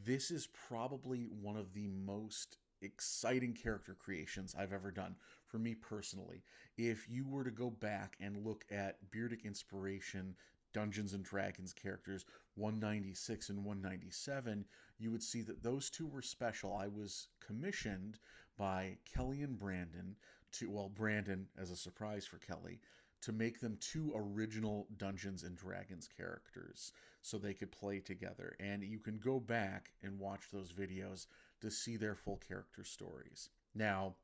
this is probably one of the most exciting character creations I've ever done for me personally. If you were to go back and look at Beardic Inspiration Dungeons and Dragons characters 196 and 197, you would see that those two were special. I was commissioned by Kelly and Brandon to, well, Brandon as a surprise for Kelly, to make them two original Dungeons and Dragons characters so they could play together. And you can go back and watch those videos to see their full character stories. Now,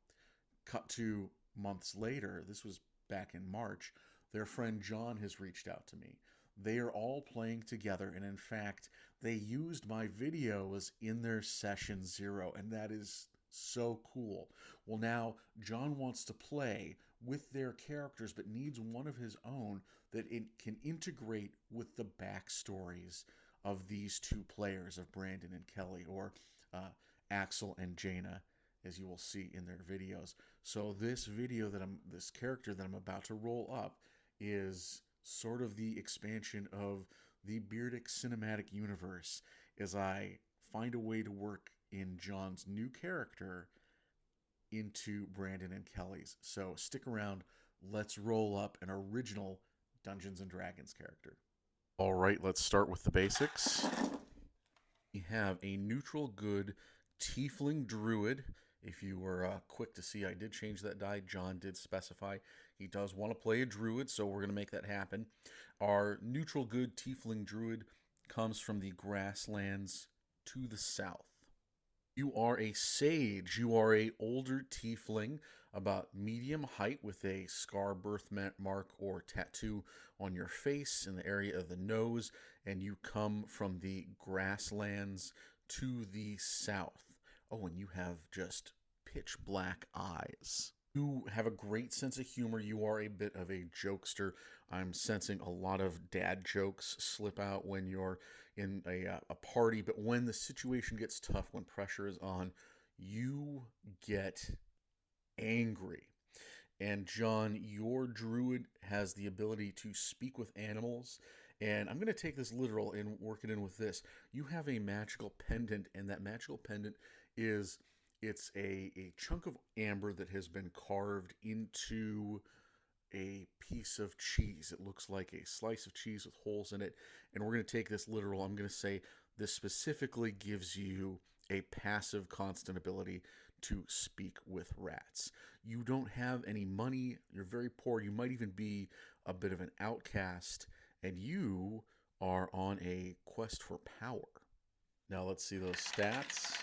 cut to months later, this was back in March, their friend John has reached out to me. They are all playing together, and in fact, they used my videos in their session 0, and that is so cool. Well, now John wants to play with their characters, but needs one of his own that it can integrate with the backstories of these two players, of Brandon and Kelly, or Axel and Jaina, as you will see in their videos. So this this character that I'm about to roll up is sort of the expansion of the Beardic cinematic universe as I find a way to work in John's new character into Brandon and Kelly's. So stick around. Let's roll up an original Dungeons and Dragons character. All right, let's start with the basics. We have a neutral good tiefling druid. If you were quick to see, I did change that die. John did specify he does want to play a druid, so we're going to make that happen. Our neutral good tiefling druid comes from the grasslands to the south. You are a sage. You are a older tiefling, about medium height, with a scar birthmark or tattoo on your face in the area of the nose, and you come from the grasslands to the south. Oh, and you have just pitch black eyes. You have a great sense of humor. You are a bit of a jokester. I'm sensing a lot of dad jokes slip out when you're in a party, but when the situation gets tough, when pressure is on, you get angry. And John, your druid has the ability to speak with animals, and I'm going to take this literal and work it in with this. You have a magical pendant, and that magical pendant is, it's a chunk of amber that has been carved into a piece of cheese. It looks like a slice of cheese with holes in it. And we're going to take this literal. I'm going to say this specifically gives you a passive constant ability to speak with rats. You don't have any money. You're very poor. You might even be a bit of an outcast. And you are on a quest for power. Now let's see those stats.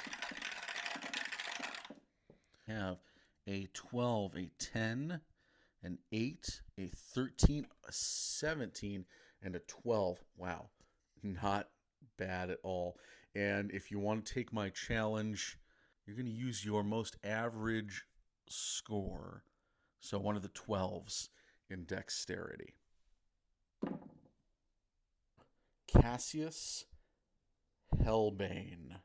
Have a 12, a 10, an 8, a 13, a 17, and a 12. Wow, not bad at all. And if you want to take my challenge, you're going to use your most average score. So one of the 12s in dexterity. Cassius Hellbane.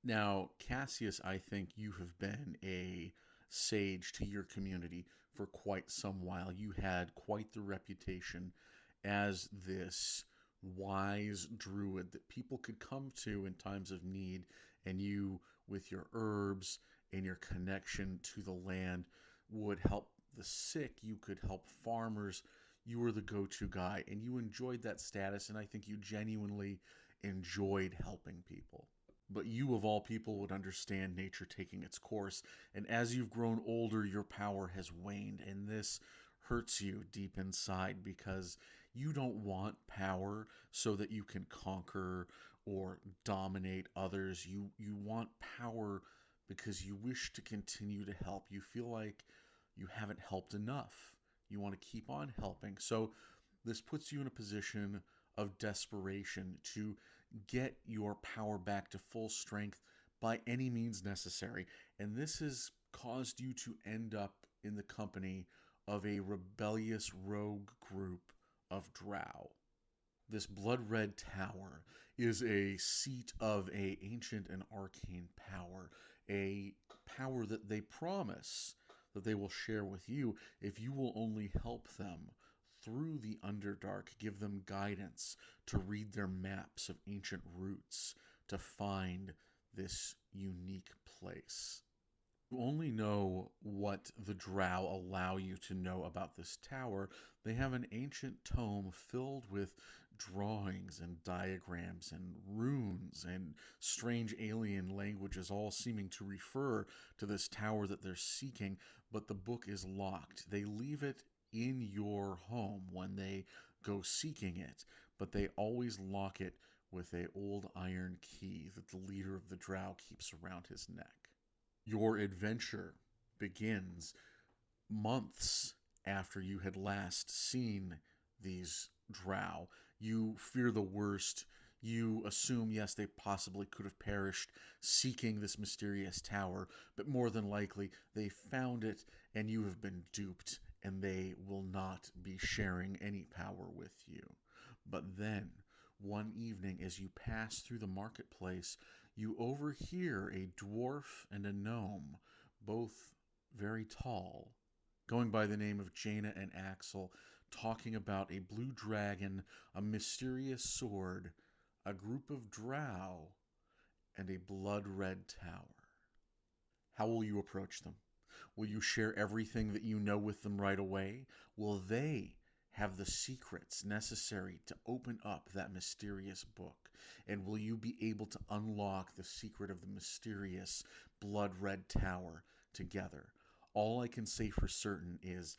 Now, Cassius, I think you have been a sage to your community for quite some while. You had quite the reputation as this wise druid that people could come to in times of need, and you, with your herbs and your connection to the land, would help the sick. You could help farmers. You were the go-to guy, and you enjoyed that status, and I think you genuinely enjoyed helping people. But you, of all people, would understand nature taking its course, and as you've grown older, your power has waned, and this hurts you deep inside because you don't want power so that you can conquer or dominate others. You want power because you wish to continue to help. You feel like you haven't helped enough. You want to keep on helping. So this puts you in a position of desperation to get your power back to full strength by any means necessary. And this has caused you to end up in the company of a rebellious rogue group of drow. This blood red tower is a seat of a ancient and arcane power, a power that they promise that they will share with you if you will only help them through the Underdark, give them guidance to read their maps of ancient routes, to find this unique place. You only know what the drow allow you to know about this tower. They have an ancient tome filled with drawings and diagrams and runes and strange alien languages, all seeming to refer to this tower that they're seeking, but the book is locked. They leave it in your home when they go seeking it, but they always lock it with a old iron key that the leader of the drow keeps around his neck. Your adventure begins months after you had last seen these drow. You fear the worst. You assume, yes, they possibly could have perished seeking this mysterious tower, but more than likely they found it and you have been duped, and they will not be sharing any power with you. But then, one evening, as you pass through the marketplace, you overhear a dwarf and a gnome, both very tall, going by the name of Jaina and Axel, talking about a blue dragon, a mysterious sword, a group of drow, and a blood-red tower. How will you approach them? Will you share everything that you know with them right away? Will they have the secrets necessary to open up that mysterious book? And will you be able to unlock the secret of the mysterious blood-red tower together? All I can say for certain is